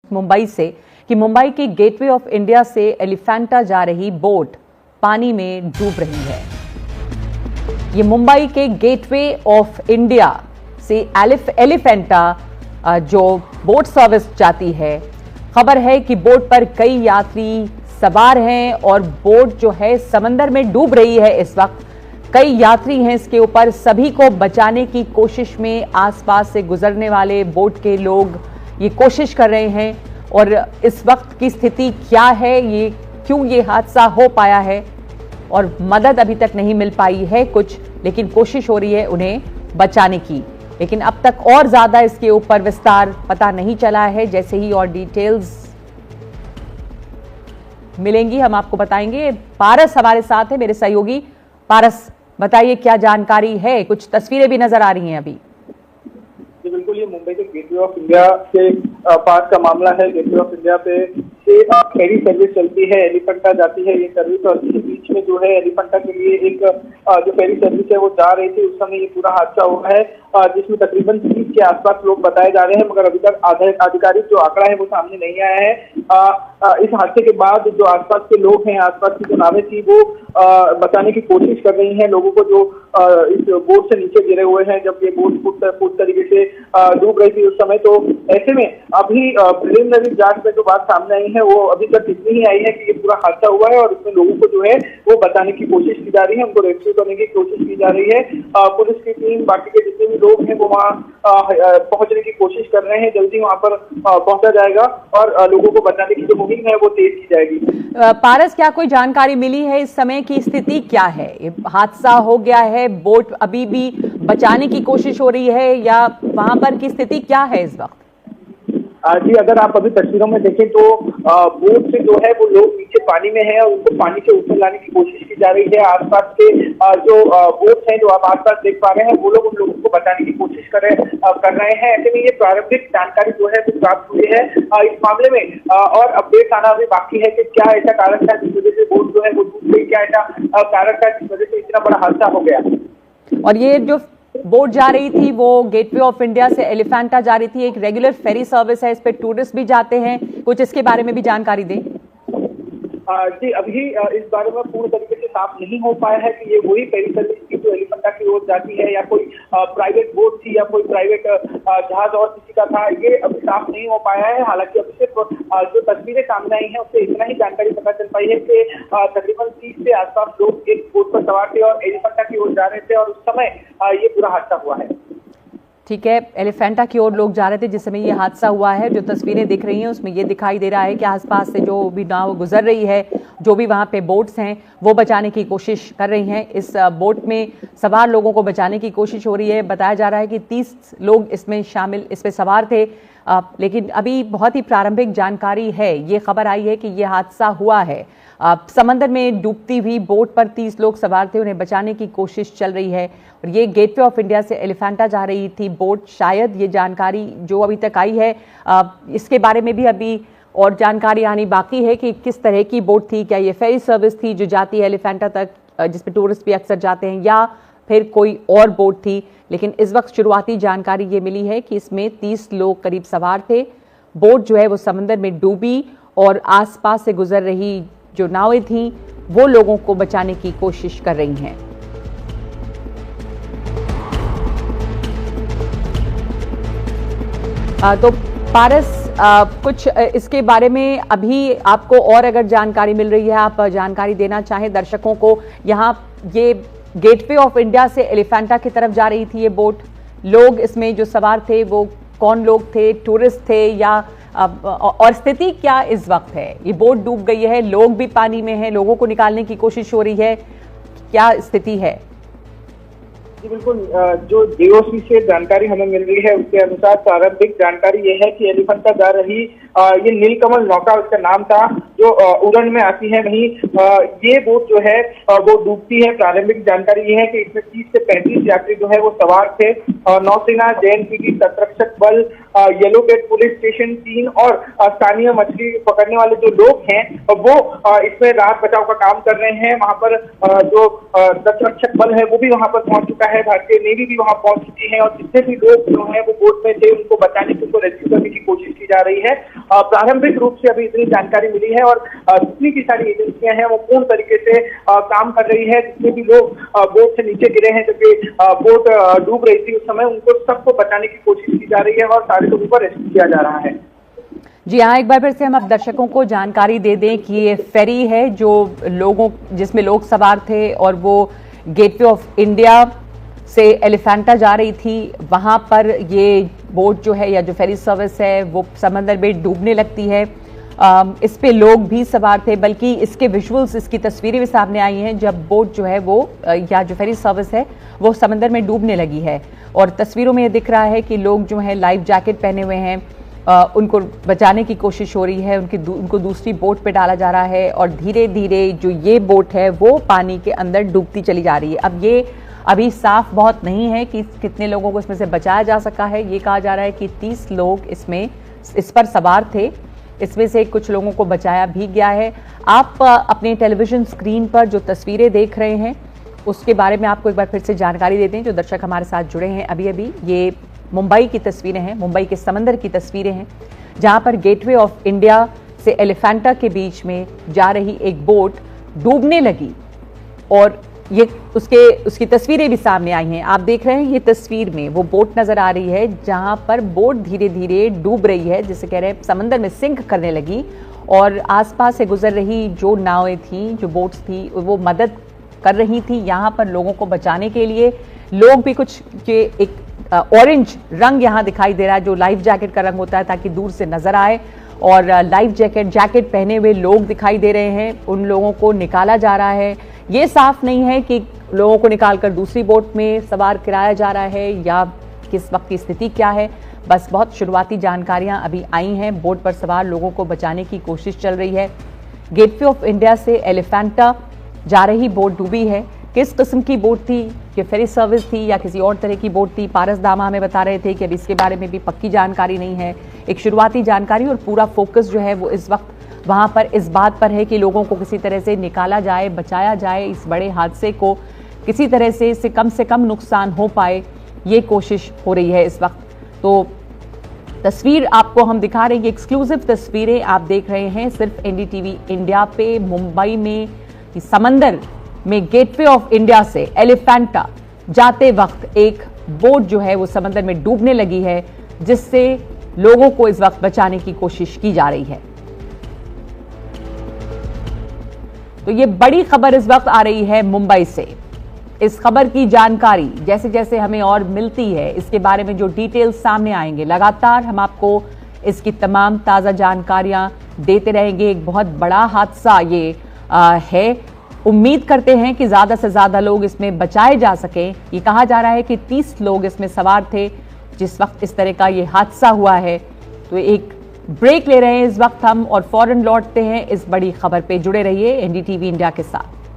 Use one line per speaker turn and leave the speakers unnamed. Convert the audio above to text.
मुंबई से कि मुंबई की गेटवे ऑफ इंडिया से एलिफेंटा जा रही बोट पानी में डूब रही है। ये मुंबई के गेटवे ऑफ इंडिया से एलिफेंटा जो बोट सर्विस जाती है, खबर है कि बोट पर कई यात्री सवार हैं और बोट जो है समंदर में डूब रही है। इस वक्त कई यात्री हैं इसके ऊपर, सभी को बचाने की कोशिश में आसपास से गुजरने वाले बोट के लोग ये कोशिश कर रहे हैं। और इस वक्त की स्थिति क्या है, ये क्यों ये हादसा हो पाया है और मदद अभी तक नहीं मिल पाई है कुछ, लेकिन कोशिश हो रही है उन्हें बचाने की। लेकिन अब तक और ज्यादा इसके ऊपर विस्तार पता नहीं चला है। जैसे ही और डिटेल्स मिलेंगी हम आपको बताएंगे। पारस हमारे साथ है, मेरे सहयोगी। पारस, बताइए क्या जानकारी है? कुछ तस्वीरें भी नजर आ रही हैं अभी।
बिल्कुल, ये मुंबई के गेटवे ऑफ इंडिया के पास का मामला है। गेटवे ऑफ इंडिया पे फेरी सर्विस चलती है, एलिफेंटा जाती है ये सर्विस, और इसी बीच में जो है एलिफेंटा के लिए एक जो फेरी सर्विस है वो जा रही थी। उस समय ये पूरा हादसा हुआ है, जिसमें तकरीबन 30 के आसपास लोग बताए जा रहे हैं, मगर अभी तक आधिकारिक जो आंकड़ा है वो सामने नहीं आया है। इस हादसे के बाद जो आसपास के लोग हैं, आसपास की जो नावें थी वो बचाने की कोशिश कर रही हैं लोगों को जो इस बोट से नीचे गिरे हुए हैं। जब ये बोट पूरी तरीके से डूब रही थी उस समय, तो ऐसे में अभी प्रिलिमिनरी जांच में जो बात सामने आई है वो अभी तक इतनी ही आई है कि ये पूरा हादसा हुआ है और इसमें लोगों को जो है वो बचाने की कोशिश की जा रही है, उनको रेस्क्यू करने की कोशिश की जा रही है। पुलिस की टीम, बाकी के जितने भी लोग हैं वो वहाँ पहुंचने की कोशिश कर रहे हैं। जल्दी वहाँ पर पहुंचा जाएगा और लोगों को बचाने की जो मुहिम है वो तेज की जाएगी।
पारस, क्या कोई जानकारी मिली है इस समय की स्थिति क्या है? ये हादसा हो गया है, बोट अभी भी बचाने की कोशिश हो रही है या वहां पर की स्थिति क्या है इस वक्त?
जी, अगर आप अभी तस्वीरों में देखें तो बोट से जो है वो लोग नीचे पानी में हैं और उनको पानी से ऊपर लाने की कोशिश की जा रही है। आसपास के जो बोट हैं जो आप आसपास देख पा रहे हैं, वो लोग उन लोगों को बचाने की कोशिश कर रहे हैं। ऐसे में ये प्रारंभिक जानकारी जो है वो प्राप्त हुई है इस मामले में, और अपडेट आना अभी बाकी है कि क्या ऐसा कारण था जिस वजह से बोट जो है वो डूब गई, क्या ऐसा कारण था जिस वजह से इतना बड़ा हादसा हो गया।
और ये जो बोट जा रही थी वो गेटवे ऑफ इंडिया से एलिफेंटा जा रही थी, एक रेगुलर फेरी सर्विस है, इस पे टूरिस्ट भी जाते हैं, कुछ इसके बारे में भी जानकारी दें।
जी, अभी इस बारे में पूर्ण तरीके से साफ नहीं हो पाया है कि ये वही फेरी सर्विस थी जो एलिफेंटा की ओर जाती है या कोई प्राइवेट बोट थी या कोई प्राइवेट जहाज और किसी का था, ये अभी साफ नहीं हो पाया है। हालांकि अभी सिर्फ जो तस्वीरें सामने आई हैं उससे इतना ही जानकारी पता चल पाई है कि तकरीबन 30 से आसपास लोग एक बोट पर सवार थे और एलिफेंटा की ओर जा रहे थे और उस समय ये पूरा हादसा हुआ है।
ठीक है, एलिफेंटा की ओर लोग जा रहे थे जिस समय ये हादसा हुआ है। जो तस्वीरें दिख रही हैं उसमें ये दिखाई दे रहा है कि आसपास से जो भी नाव गुजर रही है, जो भी वहां पे बोट्स हैं वो बचाने की कोशिश कर रही हैं। इस बोट में सवार लोगों को बचाने की कोशिश हो रही है। बताया जा रहा है कि 30 लोग इसमें सवार थे, लेकिन अभी बहुत ही प्रारंभिक जानकारी है। ये खबर आई है कि ये हादसा हुआ है। समंदर में डूबती हुई बोट पर 30 लोग सवार थे, उन्हें बचाने की कोशिश चल रही है। और ये गेटवे ऑफ इंडिया से एलिफेंटा जा रही थी बोट, शायद ये जानकारी जो अभी तक आई है, इसके बारे में भी अभी और जानकारी आनी बाकी है कि किस तरह की बोट थी। क्या ये फेरी सर्विस थी जो जाती है एलिफेंटा तक, जिसपे टूरिस्ट भी अक्सर जाते हैं, या फिर कोई और बोट थी। लेकिन इस वक्त शुरुआती जानकारी ये मिली है कि इसमें 30 लोग करीब सवार थे। बोट जो है वो समंदर में डूबी और आसपास से गुजर रही जो नावें थीं वो लोगों को बचाने की कोशिश कर रही हैं। तो पारस, कुछ इसके बारे में अभी आपको और अगर जानकारी मिल रही है, आप जानकारी देना चाहें दर्शकों को। यहाँ ये गेटवे ऑफ इंडिया से एलिफेंटा की तरफ जा रही थी ये बोट, लोग इसमें जो सवार थे वो कौन लोग थे, टूरिस्ट थे या और स्थिति क्या इस वक्त है? ये बोट डूब गई है, लोग भी पानी में हैं, लोगों को निकालने की कोशिश हो रही है, क्या स्थिति है?
जी बिल्कुल, जो DOC से जानकारी हमें मिल रही है उसके अनुसार प्रारंभिक जानकारी ये है कि एलिफेंटा जा रही ये नीलकमल नौका उसका नाम था जो उड़न में आती है। वहीं ये बोट जो है वो डूबती है। प्रारंभिक जानकारी ये है कि इसमें 30 से 35 यात्री जो है वो सवार थे। नौसेना, JNPT, तटरक्षक तटरक्षक बल, येलो गेट पुलिस स्टेशन 3 और स्थानीय मछली पकड़ने वाले जो लोग हैं वो इसमें राहत बचाव का काम कर रहे हैं। वहां पर जो तटरक्षक बल है वो भी वहां पर पहुंच चुका है, भारतीय नेवी भी वहां पहुंच चुकी है और जितने भी लोग जो है वो बोट में थे उनको बचाने की, उनको रेस्क्यू करने की कोशिश की जा रही है। प्रारंभिक रूप से अभी इतनी जानकारी मिली है और जितनी की सारी एजेंसियां हैं वो पूर्ण तरीके से काम कर रही है। जितने भी लोग बोट से नीचे गिरे हैं, जबकि बोट डूब रही थी उस समय, उनको सबको बचाने की कोशिश की जा रही है और सारे लोगों को रेस्क्यू किया जा रहा है।
जी हाँ, एक बार फिर से हम अब दर्शकों को जानकारी दे दें कि ये फेरी है जो जिसमें लोग सवार थे और वो गेटवे ऑफ इंडिया से एलिफेंटा जा रही थी। वहां पर ये बोट जो है या जो फेरी सर्विस है वो समंदर में डूबने लगती है। इस पे लोग भी सवार थे, बल्कि इसके विजुअल्स, इसकी तस्वीरें भी सामने आई हैं जब बोट जो है वो या जो फेरी सर्विस है वो समंदर में डूबने लगी है। और तस्वीरों में ये दिख रहा है कि लोग जो हैं लाइफ जैकेट पहने हुए हैं, उनको बचाने की कोशिश हो रही है, उनको दूसरी बोट पे डाला जा रहा है और धीरे धीरे जो ये बोट है वो पानी के अंदर डूबती चली जा रही है। अब ये अभी साफ बहुत नहीं है कि कितने लोगों को इसमें से बचाया जा सका है। ये कहा जा रहा है कि 30 लोग इस पर सवार थे, इसमें से कुछ लोगों को बचाया भी गया है। आप अपने टेलीविजन स्क्रीन पर जो तस्वीरें देख रहे हैं उसके बारे में आपको एक बार फिर से जानकारी देते हैं। जो दर्शक हमारे साथ जुड़े हैं अभी ये मुंबई की तस्वीरें हैं, मुंबई के समंदर की तस्वीरें हैं, जहां पर गेटवे ऑफ इंडिया से एलिफेंटा के बीच में जा रही एक बोट डूबने लगी और ये उसकी तस्वीरें भी सामने आई हैं। आप देख रहे हैं ये तस्वीर में वो बोट नजर आ रही है जहां पर बोट धीरे धीरे डूब रही है, जिसे कह रहे हैं समंदर में सिंक करने लगी। और आसपास से गुजर रही जो नावें थी, जो बोट्स थी, वो मदद कर रही थी यहाँ पर लोगों को बचाने के लिए। लोग भी कुछ के एक ऑरेंज रंग यहाँ दिखाई दे रहा है जो लाइफ जैकेट का रंग होता है ताकि दूर से नजर आए, और लाइफ जैकेट पहने हुए लोग दिखाई दे रहे हैं। उन लोगों को निकाला जा रहा है। ये साफ नहीं है कि लोगों को निकालकर दूसरी बोट में सवार कराया जा रहा है या किस वक्त की स्थिति क्या है। बस बहुत शुरुआती जानकारियां अभी आई हैं। बोट पर सवार लोगों को बचाने की कोशिश चल रही है। गेटवे ऑफ इंडिया से एलिफेंटा जा रही बोट डूबी है। किस किस्म की बोट थी, कि फेरी सर्विस थी या किसी और तरह की बोट थी, पारस दामा हमें बता रहे थे कि अभी इसके बारे में भी पक्की जानकारी नहीं है। एक शुरुआती जानकारी और पूरा फोकस जो है वो इस वक्त वहां पर इस बात पर है कि लोगों को किसी तरह से निकाला जाए, बचाया जाए, इस बड़े हादसे को किसी तरह से कम नुकसान हो पाए, ये कोशिश हो रही है इस वक्त। तो तस्वीर आपको हम दिखा रहे हैं, एक्सक्लूसिव तस्वीरें आप देख रहे हैं सिर्फ एनडीटीवी इंडिया पे। मुंबई में समंदर में गेटवे ऑफ इंडिया से एलिफेंटा जाते वक्त एक बोट जो है वो समंदर में डूबने लगी है, जिससे लोगों को इस वक्त बचाने की कोशिश की जा रही है। तो ये बड़ी खबर इस वक्त आ रही है मुंबई से। इस खबर की जानकारी जैसे जैसे हमें और मिलती है, इसके बारे में जो डिटेल्स सामने आएंगे, लगातार हम आपको इसकी तमाम ताज़ा जानकारियां देते रहेंगे। एक बहुत बड़ा हादसा ये है। उम्मीद करते हैं कि ज़्यादा से ज़्यादा लोग इसमें बचाए जा सकें। ये कहा जा रहा है कि 30 लोग इसमें सवार थे जिस वक्त इस तरह का ये हादसा हुआ है। तो एक ब्रेक ले रहे हैं इस वक्त हम और फौरन लौटते हैं इस बड़ी खबर पे। जुड़े रहिए एनडीटीवी इंडिया के साथ।